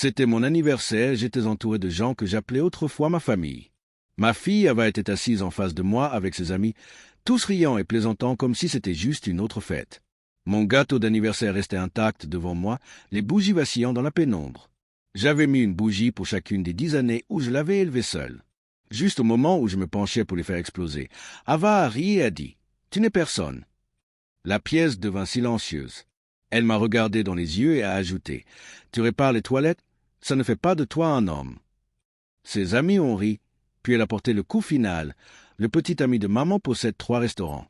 C'était mon anniversaire et j'étais entouré de gens que j'appelais autrefois ma famille. Ma fille avait été assise en face de moi avec ses amis, tous riant et plaisantant comme si c'était juste une autre fête. Mon gâteau d'anniversaire restait intact devant moi, les bougies vacillant dans la pénombre. J'avais mis une bougie pour chacune des 10 années où je l'avais élevé seul. Juste au moment où je me penchais pour les faire exploser, Ava a ri et a dit « Tu n'es personne ». La pièce devint silencieuse. Elle m'a regardé dans les yeux et a ajouté « Tu répares les toilettes? Ça ne fait pas de toi un homme ». Ses amis ont ri, puis elle a porté le coup final. Le petit ami de maman possède 3 restaurants.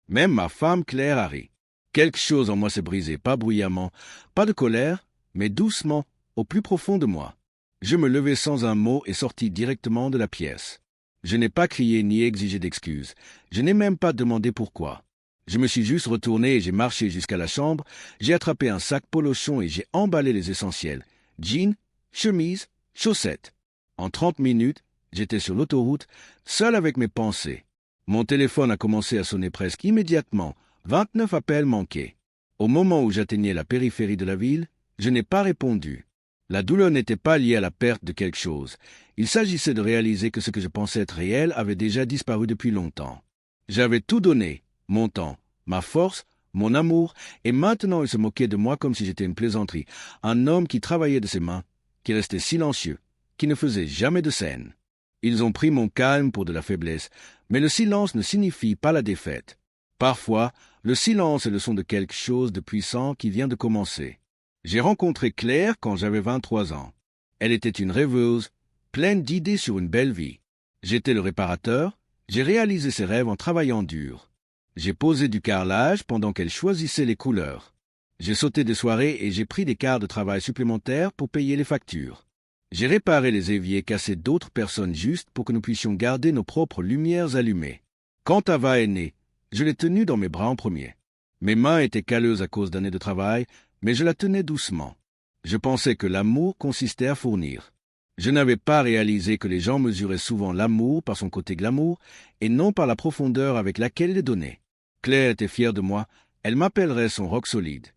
Même ma femme Claire a ri. Quelque chose en moi s'est brisé, pas bruyamment, pas de colère, mais doucement, au plus profond de moi. Je me levai sans un mot et sortis directement de la pièce. Je n'ai pas crié ni exigé d'excuses. Je n'ai même pas demandé pourquoi. Je me suis juste retourné et j'ai marché jusqu'à la chambre, j'ai attrapé un sac polochon et j'ai emballé les essentiels. Jeans, chemise, chaussettes. En 30 minutes, j'étais sur l'autoroute, seul avec mes pensées. Mon téléphone a commencé à sonner presque immédiatement. 29 appels manqués. Au moment où j'atteignais la périphérie de la ville, je n'ai pas répondu. La douleur n'était pas liée à la perte de quelque chose. Il s'agissait de réaliser que ce que je pensais être réel avait déjà disparu depuis longtemps. J'avais tout donné, mon temps, ma force, mon amour, et maintenant ils se moquaient de moi comme si j'étais une plaisanterie, un homme qui travaillait de ses mains, qui restait silencieux, qui ne faisait jamais de scène. Ils ont pris mon calme pour de la faiblesse, mais le silence ne signifie pas la défaite. Parfois, le silence est le son de quelque chose de puissant qui vient de commencer. J'ai rencontré Claire quand j'avais 23 ans. Elle était une rêveuse, pleine d'idées sur une belle vie. J'étais le réparateur, j'ai réalisé ses rêves en travaillant dur. J'ai posé du carrelage pendant qu'elle choisissait les couleurs. J'ai sauté des soirées et j'ai pris des quarts de travail supplémentaires pour payer les factures. J'ai réparé les éviers cassés d'autres personnes juste pour que nous puissions garder nos propres lumières allumées. Quand Ava est née, je l'ai tenue dans mes bras en premier. Mes mains étaient calleuses à cause d'années de travail, mais je la tenais doucement. Je pensais que l'amour consistait à fournir. Je n'avais pas réalisé que les gens mesuraient souvent l'amour par son côté glamour et non par la profondeur avec laquelle il est donné. Claire était fière de moi, elle m'appellerait son roc solide.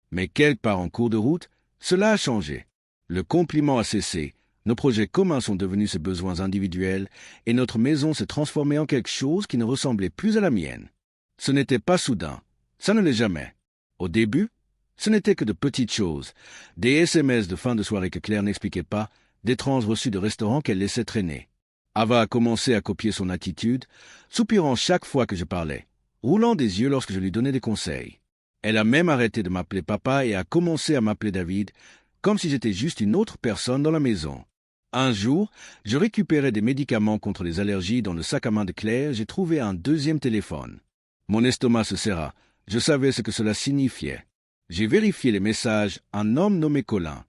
Mais quelque part en cours de route, cela a changé. Le compliment a cessé, nos projets communs sont devenus ses besoins individuels et notre maison s'est transformée en quelque chose qui ne ressemblait plus à la mienne. Ce n'était pas soudain, ça ne l'est jamais. Au début, ce n'était que de petites choses, des SMS de fin de soirée que Claire n'expliquait pas, d'étranges reçus de restaurants qu'elle laissait traîner. Ava a commencé à copier son attitude, soupirant chaque fois que je parlais, roulant des yeux lorsque je lui donnais des conseils. Elle a même arrêté de m'appeler papa et a commencé à m'appeler David, comme si j'étais juste une autre personne dans la maison. Un jour, je récupérais des médicaments contre les allergies dans le sac à main de Claire, j'ai trouvé un 2e téléphone. Mon estomac se serra, je savais ce que cela signifiait. J'ai vérifié les messages, un homme nommé Colin.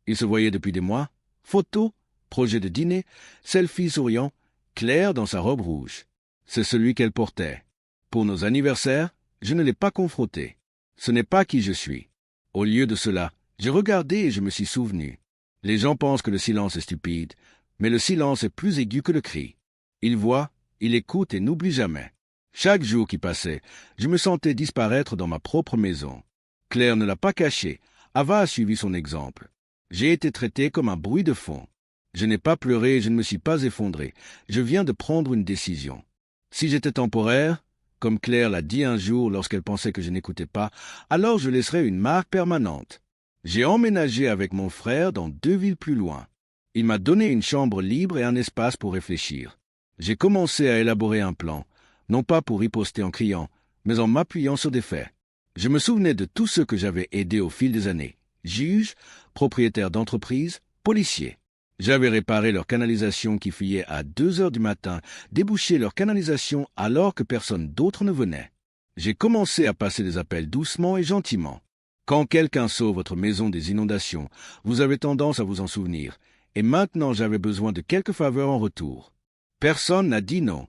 Il se voyait depuis des mois, photos, projet de dîner, selfie souriant, Claire dans sa robe rouge. C'est celui qu'elle portait. Pour nos anniversaires, je ne l'ai pas confronté. Ce n'est pas qui je suis. Au lieu de cela, j'ai regardé et je me suis souvenu. Les gens pensent que le silence est stupide, mais le silence est plus aigu que le cri. Il voit, il écoute et n'oublie jamais. Chaque jour qui passait, je me sentais disparaître dans ma propre maison. Claire ne l'a pas caché, Ava a suivi son exemple. J'ai été traité comme un bruit de fond. Je n'ai pas pleuré et je ne me suis pas effondré. Je viens de prendre une décision. Si j'étais temporaire, comme Claire l'a dit un jour lorsqu'elle pensait que je n'écoutais pas, alors je laisserais une marque permanente. J'ai emménagé avec mon frère dans 2 villes plus loin. Il m'a donné une chambre libre et un espace pour réfléchir. J'ai commencé à élaborer un plan, non pas pour riposter en criant, mais en m'appuyant sur des faits. Je me souvenais de tous ceux que j'avais aidés au fil des années. Juges, propriétaires d'entreprises, policiers. J'avais réparé leur canalisation qui fuyait à 2 heures du matin, débouché leur canalisation alors que personne d'autre ne venait. J'ai commencé à passer des appels doucement et gentiment. Quand quelqu'un sauve votre maison des inondations, vous avez tendance à vous en souvenir, et maintenant j'avais besoin de quelques faveurs en retour. Personne n'a dit non.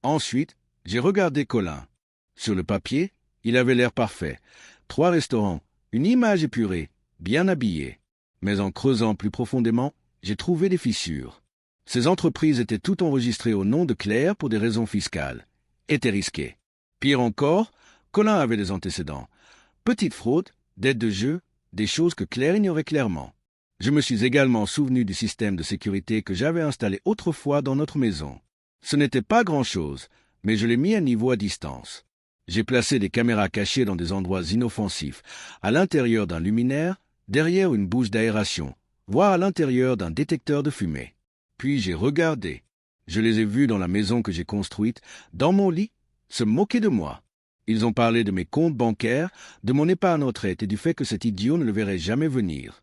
Ensuite, j'ai regardé Colin. Sur le papier, il avait l'air parfait. 3 restaurants, une image épurée, bien habillé. Mais en creusant plus profondément, j'ai trouvé des fissures. Ces entreprises étaient toutes enregistrées au nom de Claire pour des raisons fiscales. Étaient risquées. Pire encore, Colin avait des antécédents. Petite fraude, dette de jeu, des choses que Claire ignorait clairement. Je me suis également souvenu du système de sécurité que j'avais installé autrefois dans notre maison. Ce n'était pas grand-chose, mais je l'ai mis à niveau à distance. J'ai placé des caméras cachées dans des endroits inoffensifs, à l'intérieur d'un luminaire, derrière une bouche d'aération, voire à l'intérieur d'un détecteur de fumée. Puis j'ai regardé. Je les ai vus dans la maison que j'ai construite, dans mon lit, se moquer de moi. Ils ont parlé de mes comptes bancaires, de mon épargne retraite et du fait que cet idiot ne le verrait jamais venir.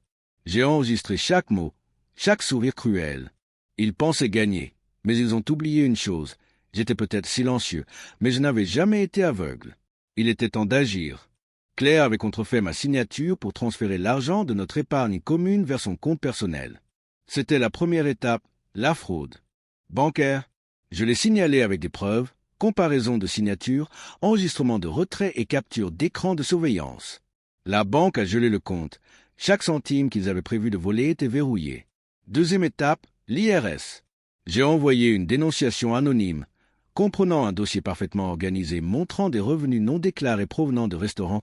J'ai enregistré chaque mot, chaque sourire cruel. Ils pensaient gagner, mais ils ont oublié une chose. J'étais peut-être silencieux, mais je n'avais jamais été aveugle. Il était temps d'agir. Claire avait contrefait ma signature pour transférer l'argent de notre épargne commune vers son compte personnel. C'était la première étape, la fraude. Bancaire. Je l'ai signalé avec des preuves, comparaison de signatures, enregistrement de retrait et capture d'écran de surveillance. La banque a gelé le compte. Chaque centime qu'ils avaient prévu de voler était verrouillé. Deuxième étape, l'IRS. J'ai envoyé une dénonciation anonyme, comprenant un dossier parfaitement organisé montrant des revenus non déclarés provenant de restaurants,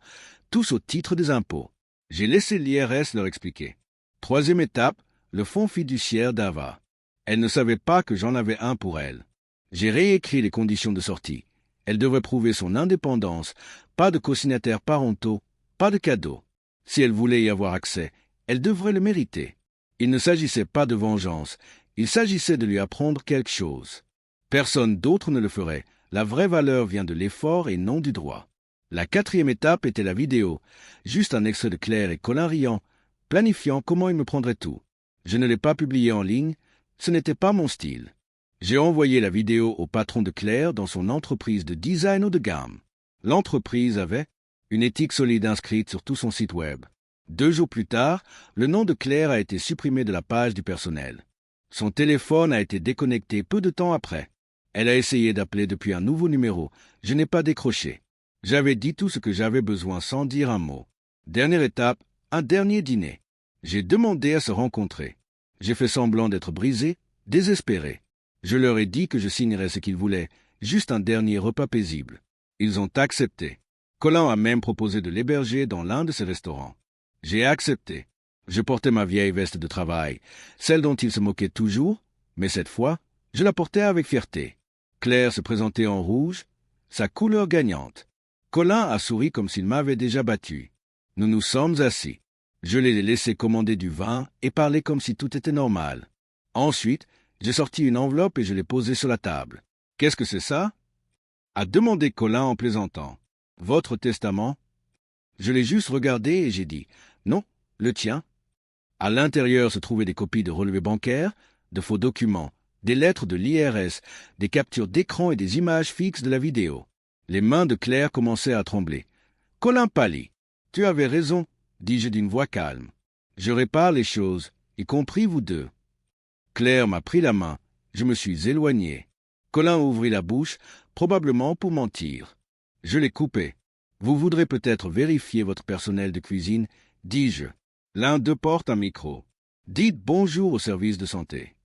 tous au titre des impôts. J'ai laissé l'IRS leur expliquer. Troisième étape, le fonds fiduciaire d'Ava. Elle ne savait pas que j'en avais un pour elle. J'ai réécrit les conditions de sortie. Elle devrait prouver son indépendance, pas de cosignataires parentaux, pas de cadeaux. Si elle voulait y avoir accès, elle devrait le mériter. Il ne s'agissait pas de vengeance, il s'agissait de lui apprendre quelque chose. Personne d'autre ne le ferait. La vraie valeur vient de l'effort et non du droit. La quatrième étape était la vidéo, juste un extrait de Claire et Colin riant, planifiant comment ils me prendraient tout. Je ne l'ai pas publié en ligne, ce n'était pas mon style. J'ai envoyé la vidéo au patron de Claire dans son entreprise de design haut de gamme. L'entreprise avait une éthique solide inscrite sur tout son site web. 2 jours plus tard, le nom de Claire a été supprimé de la page du personnel. Son téléphone a été déconnecté peu de temps après. Elle a essayé d'appeler depuis un nouveau numéro. Je n'ai pas décroché. J'avais dit tout ce que j'avais besoin sans dire un mot. Dernière étape, un dernier dîner. J'ai demandé à se rencontrer. J'ai fait semblant d'être brisé, désespéré. Je leur ai dit que je signerais ce qu'ils voulaient, juste un dernier repas paisible. Ils ont accepté. Colin a même proposé de l'héberger dans l'un de ses restaurants. J'ai accepté. Je portais ma vieille veste de travail, celle dont il se moquait toujours, mais cette fois, je la portais avec fierté. Claire se présentait en rouge, sa couleur gagnante. Colin a souri comme s'il m'avait déjà battu. Nous nous sommes assis. Je l'ai laissé commander du vin et parler comme si tout était normal. Ensuite, j'ai sorti une enveloppe et je l'ai posée sur la table. « Qu'est-ce que c'est ça ?» a demandé Colin en plaisantant. « Votre testament ?» Je l'ai juste regardé et j'ai dit « Non, le tien. » À l'intérieur se trouvaient des copies de relevés bancaires, de faux documents, des lettres de l'IRS, des captures d'écran et des images fixes de la vidéo. Les mains de Claire commençaient à trembler. Colin pâlit. « Tu avais raison, » dis-je d'une voix calme. « Je répare les choses, y compris vous deux. » Claire m'a pris la main. Je me suis éloigné. Colin ouvrit la bouche, probablement pour mentir. Je l'ai coupé. « Vous voudrez peut-être vérifier votre personnel de cuisine, » dis-je. L'un d'eux porte un micro. « Dites bonjour au service de santé. »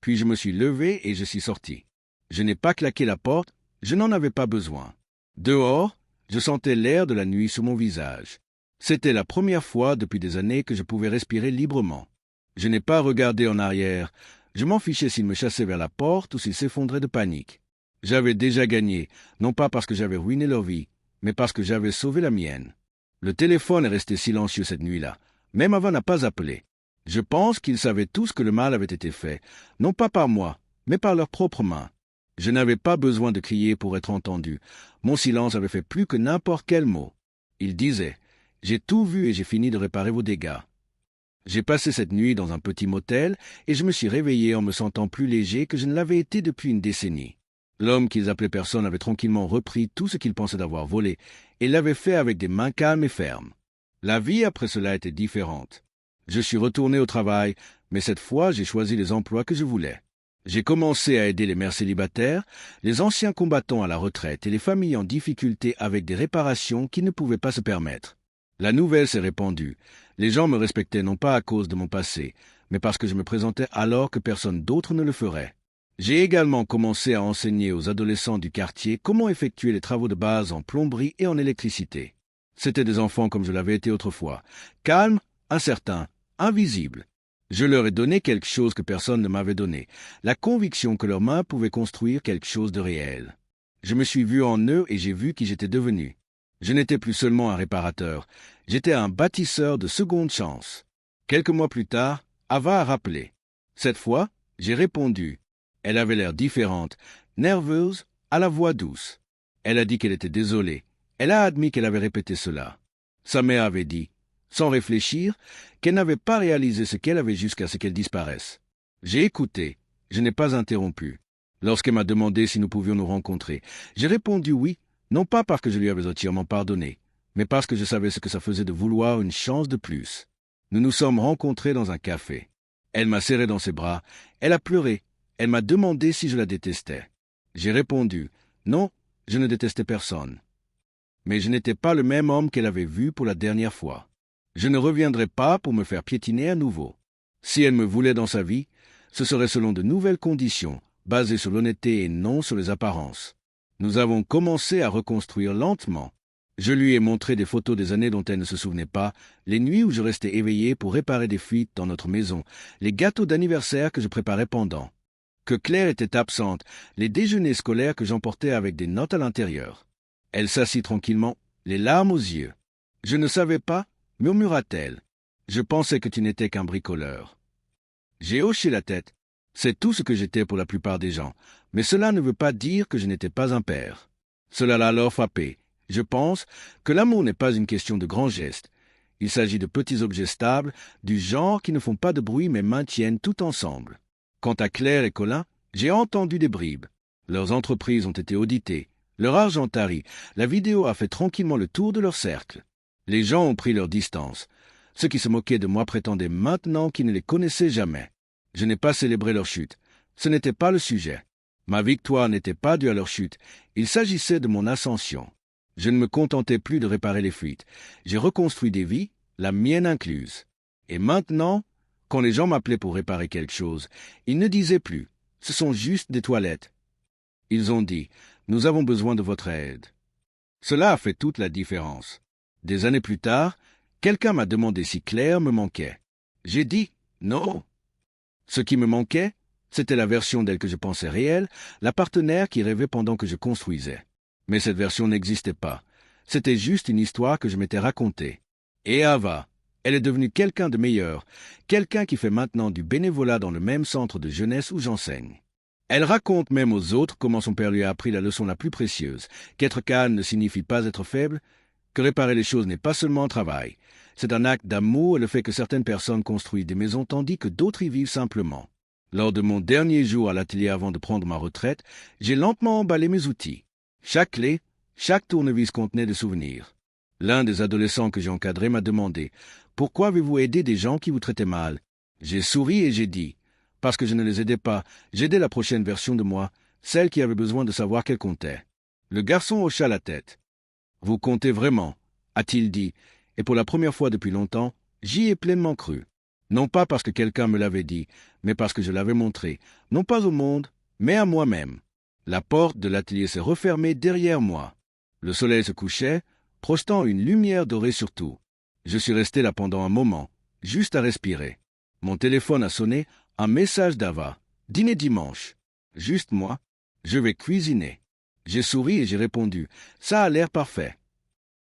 Puis je me suis levé et je suis sorti. Je n'ai pas claqué la porte, je n'en avais pas besoin. Dehors, je sentais l'air de la nuit sur mon visage. C'était la première fois depuis des années que je pouvais respirer librement. Je n'ai pas regardé en arrière. Je m'en fichais s'ils me chassaient vers la porte ou s'ils s'effondraient de panique. J'avais déjà gagné, non pas parce que j'avais ruiné leur vie, mais parce que j'avais sauvé la mienne. Le téléphone est resté silencieux cette nuit-là. Même Ava n'a pas appelé. Je pense qu'ils savaient tous que le mal avait été fait, non pas par moi, mais par leurs propres mains. Je n'avais pas besoin de crier pour être entendu. Mon silence avait fait plus que n'importe quel mot. Ils disaient « J'ai tout vu et j'ai fini de réparer vos dégâts. » J'ai passé cette nuit dans un petit motel et je me suis réveillé en me sentant plus léger que je ne l'avais été depuis une décennie. L'homme qu'ils appelaient personne avait tranquillement repris tout ce qu'il pensait d'avoir volé et l'avait fait avec des mains calmes et fermes. La vie après cela était différente. Je suis retourné au travail, mais cette fois j'ai choisi les emplois que je voulais. J'ai commencé à aider les mères célibataires, les anciens combattants à la retraite et les familles en difficulté avec des réparations qu'ils ne pouvaient pas se permettre. La nouvelle s'est répandue. Les gens me respectaient non pas à cause de mon passé, mais parce que je me présentais alors que personne d'autre ne le ferait. J'ai également commencé à enseigner aux adolescents du quartier comment effectuer les travaux de base en plomberie et en électricité. C'étaient des enfants comme je l'avais été autrefois, calmes, incertains, invisibles. Je leur ai donné quelque chose que personne ne m'avait donné, la conviction que leurs mains pouvaient construire quelque chose de réel. Je me suis vu en eux et j'ai vu qui j'étais devenu. Je n'étais plus seulement un réparateur, j'étais un bâtisseur de seconde chance. Quelques mois plus tard, Ava a rappelé. Cette fois, j'ai répondu. Elle avait l'air différente, nerveuse, à la voix douce. Elle a dit qu'elle était désolée. Elle a admis qu'elle avait répété cela. Sa mère avait dit, sans réfléchir, qu'elle n'avait pas réalisé ce qu'elle avait jusqu'à ce qu'elle disparaisse. J'ai écouté, je n'ai pas interrompu. Lorsqu'elle m'a demandé si nous pouvions nous rencontrer, j'ai répondu oui, non pas parce que je lui avais entièrement pardonné, mais parce que je savais ce que ça faisait de vouloir une chance de plus. Nous nous sommes rencontrés dans un café. Elle m'a serré dans ses bras, elle a pleuré, elle m'a demandé si je la détestais. J'ai répondu, non, je ne détestais personne. Mais je n'étais pas le même homme qu'elle avait vu pour la dernière fois. Je ne reviendrai pas pour me faire piétiner à nouveau. Si elle me voulait dans sa vie, ce serait selon de nouvelles conditions, basées sur l'honnêteté et non sur les apparences. Nous avons commencé à reconstruire lentement. Je lui ai montré des photos des années dont elle ne se souvenait pas, les nuits où je restais éveillé pour réparer des fuites dans notre maison, les gâteaux d'anniversaire que je préparais pendant. Que Claire était absente, les déjeuners scolaires que j'emportais avec des notes à l'intérieur. Elle s'assit tranquillement, les larmes aux yeux. « Je ne savais pas, » murmura-t-elle. « Je pensais que tu n'étais qu'un bricoleur. » J'ai hoché la tête. C'est tout ce que j'étais pour la plupart des gens, mais cela ne veut pas dire que je n'étais pas un père. Cela l'a alors frappé. Je pense que l'amour n'est pas une question de grands gestes. Il s'agit de petits objets stables, du genre qui ne font pas de bruit mais maintiennent tout ensemble. Quant à Claire et Colin, j'ai entendu des bribes. Leurs entreprises ont été auditées. Leur argent tari, la vidéo a fait tranquillement le tour de leur cercle. Les gens ont pris leur distance. Ceux qui se moquaient de moi prétendaient maintenant qu'ils ne les connaissaient jamais. Je n'ai pas célébré leur chute. Ce n'était pas le sujet. Ma victoire n'était pas due à leur chute. Il s'agissait de mon ascension. Je ne me contentais plus de réparer les fuites. J'ai reconstruit des vies, la mienne incluse. Et maintenant, quand les gens m'appelaient pour réparer quelque chose, ils ne disaient plus « ce sont juste des toilettes ». Ils ont dit « nous avons besoin de votre aide ». Cela a fait toute la différence. Des années plus tard, quelqu'un m'a demandé si Claire me manquait. J'ai dit « non ». Ce qui me manquait, c'était la version d'elle que je pensais réelle, la partenaire qui rêvait pendant que je construisais. Mais cette version n'existait pas. C'était juste une histoire que je m'étais racontée. Et Ava, elle est devenue quelqu'un de meilleur, quelqu'un qui fait maintenant du bénévolat dans le même centre de jeunesse où j'enseigne. Elle raconte même aux autres comment son père lui a appris la leçon la plus précieuse, qu'être calme ne signifie pas être faible, que réparer les choses n'est pas seulement un travail. C'est un acte d'amour et le fait que certaines personnes construisent des maisons tandis que d'autres y vivent simplement. Lors de mon dernier jour à l'atelier avant de prendre ma retraite, j'ai lentement emballé mes outils. Chaque clé, chaque tournevis contenait des souvenirs. L'un des adolescents que j'ai encadrés m'a demandé « Pourquoi avez-vous aidé des gens qui vous traitaient mal ?» J'ai souri et j'ai dit « Parce que je ne les aidais pas, j'aidais la prochaine version de moi, celle qui avait besoin de savoir qu'elle comptait. » Le garçon hocha la tête. « Vous comptez vraiment ?» a-t-il dit, et pour la première fois depuis longtemps, j'y ai pleinement cru. Non pas parce que quelqu'un me l'avait dit, mais parce que je l'avais montré, non pas au monde, mais à moi-même. La porte de l'atelier s'est refermée derrière moi. Le soleil se couchait, projetant une lumière dorée sur tout. Je suis resté là pendant un moment, juste à respirer. Mon téléphone a sonné, un message d'Ava. Dîner dimanche. Juste moi. Je vais cuisiner. J'ai souri et j'ai répondu. Ça a l'air parfait.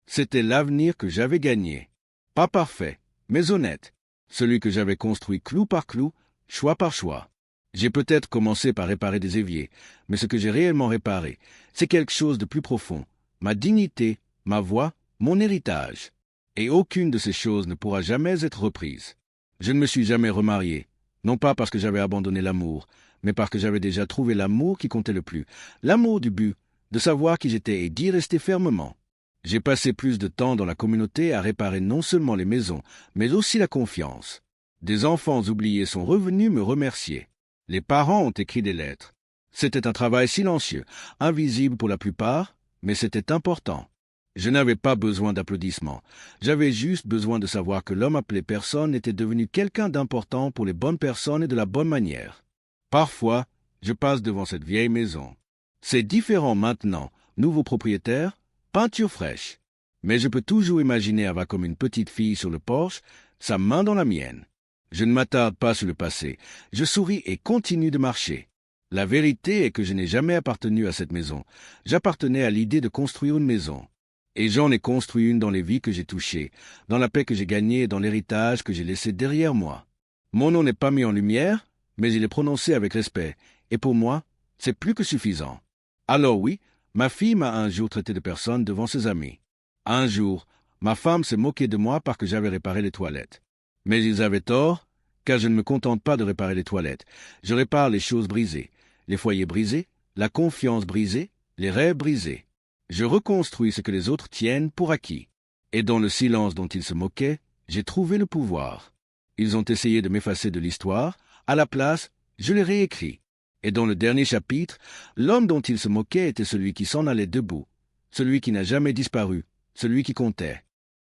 C'était l'avenir que j'avais gagné. Pas parfait, mais honnête. Celui que j'avais construit clou par clou, choix par choix. J'ai peut-être commencé par réparer des éviers, mais ce que j'ai réellement réparé, c'est quelque chose de plus profond. Ma dignité, ma voix, mon héritage. Et aucune de ces choses ne pourra jamais être reprise. Je ne me suis jamais remarié, non pas parce que j'avais abandonné l'amour, mais parce que j'avais déjà trouvé l'amour qui comptait le plus, l'amour du but, de savoir qui j'étais et d'y rester fermement. J'ai passé plus de temps dans la communauté à réparer non seulement les maisons, mais aussi la confiance. Des enfants oubliés sont revenus me remercier. Les parents ont écrit des lettres. C'était un travail silencieux, invisible pour la plupart, mais c'était important. Je n'avais pas besoin d'applaudissements. J'avais juste besoin de savoir que l'homme appelé personne était devenu quelqu'un d'important pour les bonnes personnes et de la bonne manière. Parfois, je passe devant cette vieille maison. C'est différent maintenant, nouveau propriétaire, peinture fraîche. Mais je peux toujours imaginer Ava comme une petite fille sur le porche, sa main dans la mienne. Je ne m'attarde pas sur le passé. Je souris et continue de marcher. La vérité est que je n'ai jamais appartenu à cette maison. J'appartenais à l'idée de construire une maison. Et j'en ai construit une dans les vies que j'ai touchées, dans la paix que j'ai gagnée et dans l'héritage que j'ai laissé derrière moi. Mon nom n'est pas mis en lumière, mais il est prononcé avec respect. Et pour moi, c'est plus que suffisant. Alors oui, ma fille m'a un jour traité de personne devant ses amis. Un jour, ma femme s'est moquée de moi parce que j'avais réparé les toilettes. Mais ils avaient tort, car je ne me contente pas de réparer les toilettes. Je répare les choses brisées, les foyers brisés, la confiance brisée, les rêves brisés. Je reconstruis ce que les autres tiennent pour acquis. Et dans le silence dont ils se moquaient, j'ai trouvé le pouvoir. Ils ont essayé de m'effacer de l'histoire, à la place, je l'ai réécrit. Et dans le dernier chapitre, l'homme dont ils se moquaient était celui qui s'en allait debout, celui qui n'a jamais disparu, celui qui comptait.